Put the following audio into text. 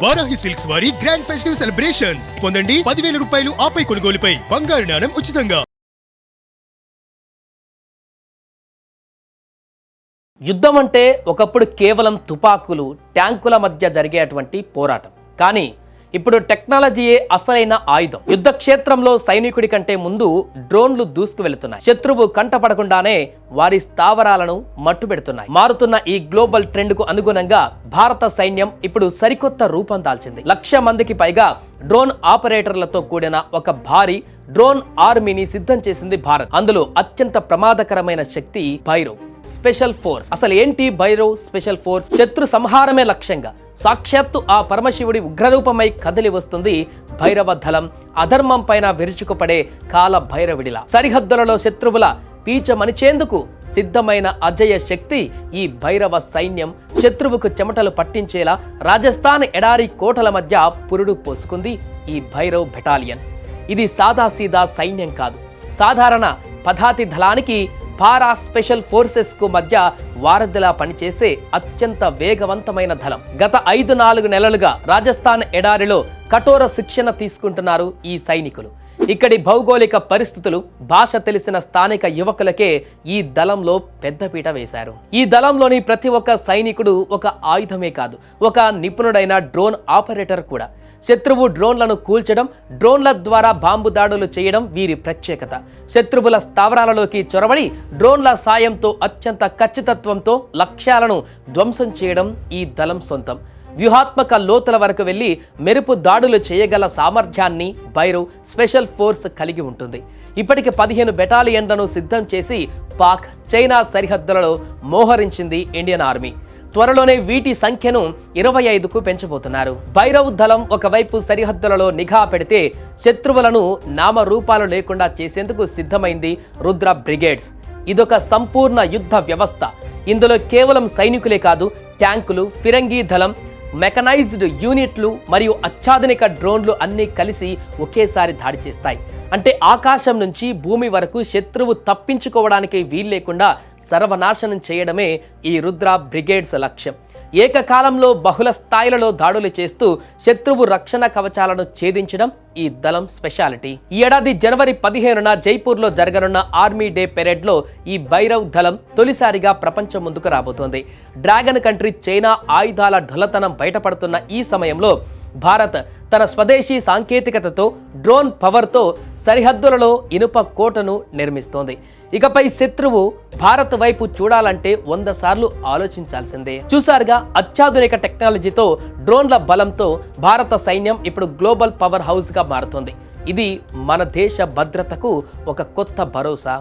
Varahi silks వారి grand festive celebrations పొందండి 10,000 రూపాయలు ఆపై కొనుగోలుపై బంగారు నాణెం ఉచితంగా. యుద్ధం అంటే ఒకప్పుడు కేవలం తుపాకులు, ట్యాంకుల మధ్య జరిగేటువంటి పోరాటం. కానీ ఇప్పుడు టెక్నాలజీయే అసలైన ఆయుధం. యుద్ధ క్షేత్రంలో సైనికుడి కంటే ముందు డ్రోన్లు దూసుకు వెళుతున్నాయి. శత్రువు కంటపడకుండానే వారి స్థావరాలను మట్టుబెడుతున్నాయి. మారుతున్న ఈ గ్లోబల్ ట్రెండ్ కు అనుగుణంగా భారత సైన్యం ఇప్పుడు సరికొత్త రూపం దాల్చింది. 1,00,000 మందికి పైగా డ్రోన్ ఆపరేటర్లతో కూడిన ఒక భారీ డ్రోన్ ఆర్మీని సిద్ధం చేసింది భారత్. అందులో అత్యంత ప్రమాదకరమైన శక్తి భైరవ్ స్పెషల్ ఫోర్స్. అసలు ఏంటి భైరవ్ స్పెషల్ ఫోర్స్? శత్రు సంహారమే లక్ష్యంగా సాక్షాత్తు ఆ పరమశివుడి ఉగ్రరూపమై కదిలి వస్తుంది భైరవ దళం. అధర్మం పైన విరుచుకుపడే కాల భైరవుడిలా సరిహద్దులలో శత్రువుల పీచ మనిచేందుకు సిద్ధమైన అజయ శక్తి ఈ భైరవ సైన్యం. శత్రువుకు చెమటలు పట్టించేలా రాజస్థాన్ ఎడారి కోటల మధ్య పురుడు పోసుకుంది ఈ భైరవ్ బెటాలియన్. ఇది సాదాసీదా సైన్యం కాదు. సాధారణ పదాతి దళానికి పారా స్పెషల్ ఫోర్సెస్ కు మధ్య వారధిలా పనిచేసే అత్యంత వేగవంతమైన దళం. గత 5-4 నెలలుగా రాజస్థాన్ ఎడారిలో కఠోర శిక్షణ తీసుకుంటున్నారు ఈ సైనికులు. ఇక్కడి భౌగోళిక పరిస్థితులు, భాష తెలిసిన స్థానిక యువకులకే ఈ దళంలో పెద్దపీట వేశారు. ఈ దళంలోని ప్రతి ఒక్క సైనికుడు ఒక ఆయుధమే కాదు, ఒక నిపుణుడైన డ్రోన్ ఆపరేటర్ కూడా. శత్రువు డ్రోన్లను కూల్చడం, డ్రోన్ల ద్వారా బాంబు దాడులు చేయడం వీరి ప్రత్యేకత. శత్రువుల స్థావరాలలోకి చొరబడి డ్రోన్ల సాయంతో అత్యంత ఖచ్చితత్వంతో లక్ష్యాలను ధ్వంసం చేయడం ఈ దళం సొంతం. వ్యూహాత్మక లోతుల వరకు వెళ్లి మెరుపు దాడులు చేయగల సామర్థ్యాన్ని భైరవ్ స్పెషల్ ఫోర్స్ కలిగి ఉంటుంది. ఇప్పటికి 15 బెటాలియన్లను సిద్ధం చేసి పాక్, చైనా సరిహద్దులలో మోహరించింది ఇండియన్ ఆర్మీ. త్వరలోనే వీటి సంఖ్యను 25కు పెంచబోతున్నారు. భైరవ్ దళం ఒకవైపు సరిహద్దులలో నిఘా పెడితే, శత్రువులను నామరూపాలు లేకుండా చేసేందుకు సిద్ధమైంది రుద్ర బ్రిగేడ్స్. ఇదొక సంపూర్ణ యుద్ధ వ్యవస్థ. ఇందులో కేవలం సైనికులే కాదు, ట్యాంకులు, ఫిరంగి దళం, మెకనైజ్డ్ యూనిట్లు మరియు అత్యాధునిక డ్రోన్లు అన్నీ కలిసి ఒకేసారి దాడి చేస్తాయి. అంటే ఆకాశం నుంచి భూమి వరకు శత్రువు తప్పించుకోవడానికి వీల్లేకుండా సర్వనాశనం చేయడమే ఈ రుద్ర బ్రిగేడ్స్ లక్ష్యం. ఏకకాలంలో బహుళ స్థాయిలలో దాడులు చేస్తూ శత్రువు రక్షణ కవచాలను ఛేదించడం ఈ దళం స్పెషాలిటీ. ఈ ఏడాది జనవరి 15న జైపూర్లో జరగనున్న ఆర్మీ డే పెరేడ్లో ఈ భైరవ్ దళం తొలిసారిగా ప్రపంచం ముందుకు రాబోతోంది. డ్రాగన్ కంట్రీ చైనా ఆయుధాల ఢలతనం బయటపడుతున్న ఈ సమయంలో భారత్ తన స్వదేశీ సాంకేతికతతో, డ్రోన్ పవర్తో సరిహద్దులలో ఇనుప కోటను నిర్మిస్తోంది. ఇకపై శత్రువు భారత్ వైపు చూడాలంటే 100 సార్లు ఆలోచించాల్సిందే. చూసారుగా, అత్యాధునిక టెక్నాలజీతో, డ్రోన్ల బలంతో భారత సైన్యం ఇప్పుడు గ్లోబల్ పవర్ హౌస్గా మారుతోంది. ఇది మన దేశ భద్రతకు ఒక కొత్త భరోసా.